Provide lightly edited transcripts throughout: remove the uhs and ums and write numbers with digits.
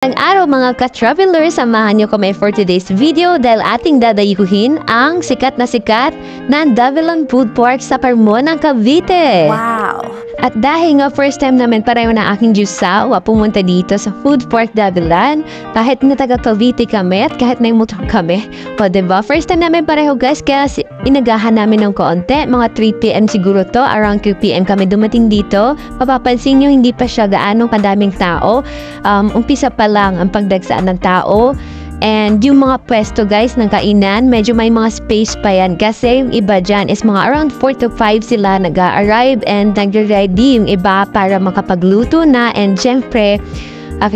Ang araw mga ka-travelers, samahan niyo kami for today's video dahil ating dadayuhin ang sikat na Davilan Food Park sa Carmona, Cavite. Wow! At dahil nga first time namin pareho na aking Diyosawa pumunta dito sa Food Park Davilan, kahit na taga Cavite kami at kahit na motor kami. O diba? First time namin pareho guys, kaya inagahan namin ng konti. Mga 3 PM siguro to, around 2 PM kami dumating dito. Mapapansin nyo, hindi pa siya gaano kadaming tao. Umpisa pa lang ang pagdagsaan ng tao. And yung mga pwesto guys ng kainan, medyo may mga space pa yan kasi yung iba dyan is mga around 4 to 5 sila nag-arrive and nag-ready yung iba para makapagluto na. And syempre,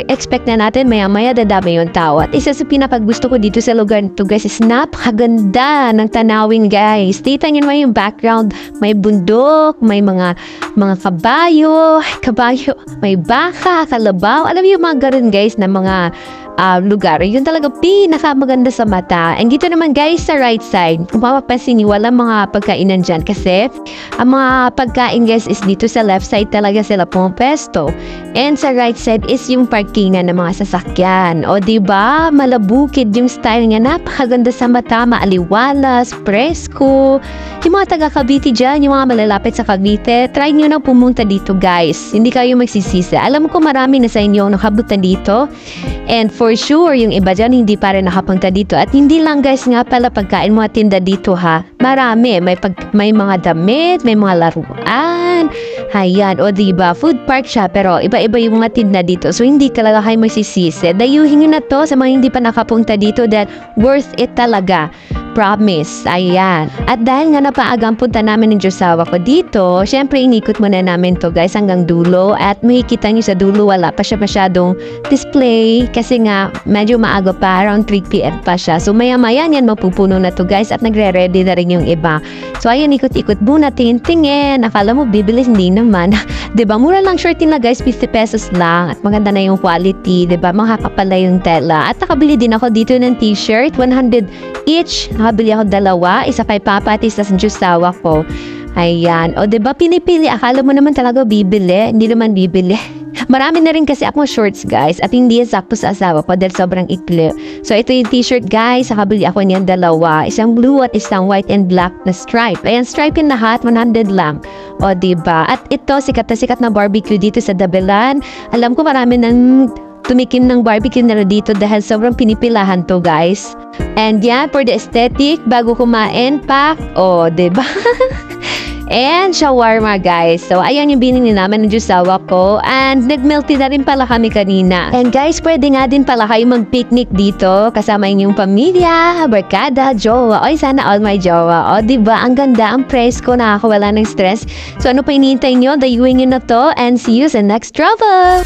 expect na natin maya-maya dadami yung tao. At isa sa pinapaggusto ko dito sa lugar nito guys is napakaganda ng tanawin guys. Tita nyo naman yung background, may bundok, may mga kabayo, may baka, kalabaw. Alam mo yung mga garon guys na mga lugar. Yun talaga pinakamaganda sa mata. And dito naman guys sa right side, kung mapapansin niyo, walang mga pagkainan dyan kasi ang mga pagkain guys is dito sa left side talaga sila pumapesto. And sa right side is yung parkingan ng mga sasakyan. O diba, malabukid yung style niya. Napakaganda sa mata, maaliwalas, presko. Yung mga taga Cavite dyan, yung mga malalapit sa Cavite, try nyo na pumunta dito guys. Hindi kayo magsisisi. Alam ko marami na sa inyo ang nakabutan dito. And for sure, yung iba dyan hindi pa rin nakapunta dito. At hindi lang guys nga pala pagkain mga tinda dito ha. Marami. May mga damit, may mga laruan. Ayan. O diba, food park siya. Pero iba-iba yung mga tinda dito. So hindi talaga kayo magsisisi. Dayuhin nyo na to sa mga hindi pa nakapunta dito that worth it talaga. Promise. Ayan. At dahil nga napaagang punta namin ng Diyosawa ko dito, syempre inikot muna namin to guys hanggang dulo. At makikita nyo sa dulo wala pa siya masyadong display kasi nga medyo maaga pa, around 3 PM pa siya. So maya-maya yan mapupuno na to guys at nagre-ready na rin yung iba. So ayun, ikot-ikot muna, tingin-tingin. Akala mo bibili, hindi naman. 'Di ba? Mura lang shortin na guys, 50 pesos lang. At maganda na yung quality, 'di ba? Makakapala yung tela. At nakabili din ako dito ng t-shirt, 100 each. Nakabili ako dalawa, isa kay Papa at isa sa Diyosawa ko. Ayan. O diba pinipili? Akala mo naman talaga bibili. Hindi naman bibili. Marami na rin kasi ako shorts guys at hindi yan sakto sa asawa ko dahil sobrang ikli. So ito yung t-shirt guys. Nakabili ako niyan dalawa. Isang blue at isang white and black na stripe. Ayan, stripe yung lahat. 100 lang. O diba? At ito, sikat na barbecue dito sa Davilan. Alam ko marami nang tumikim ng barbecue na dito dahil sobrang pinipilahan to guys. And yeah, for the aesthetic, bago kumain, pack. O, diba? And shawarma guys. So ayan yung binili namin ng Diyosawa ko. And nagmelty na rin pala kami kanina. And guys, pwede nga din pala kayo mag-picnic dito kasama inyong pamilya, barkada, jowa. Oy, sana all my jowa. O diba, ang ganda, ang presko, nakakawala ng stress. So ano pa hinihintay nyo? Dayuin nyo na to and see you sa next travel!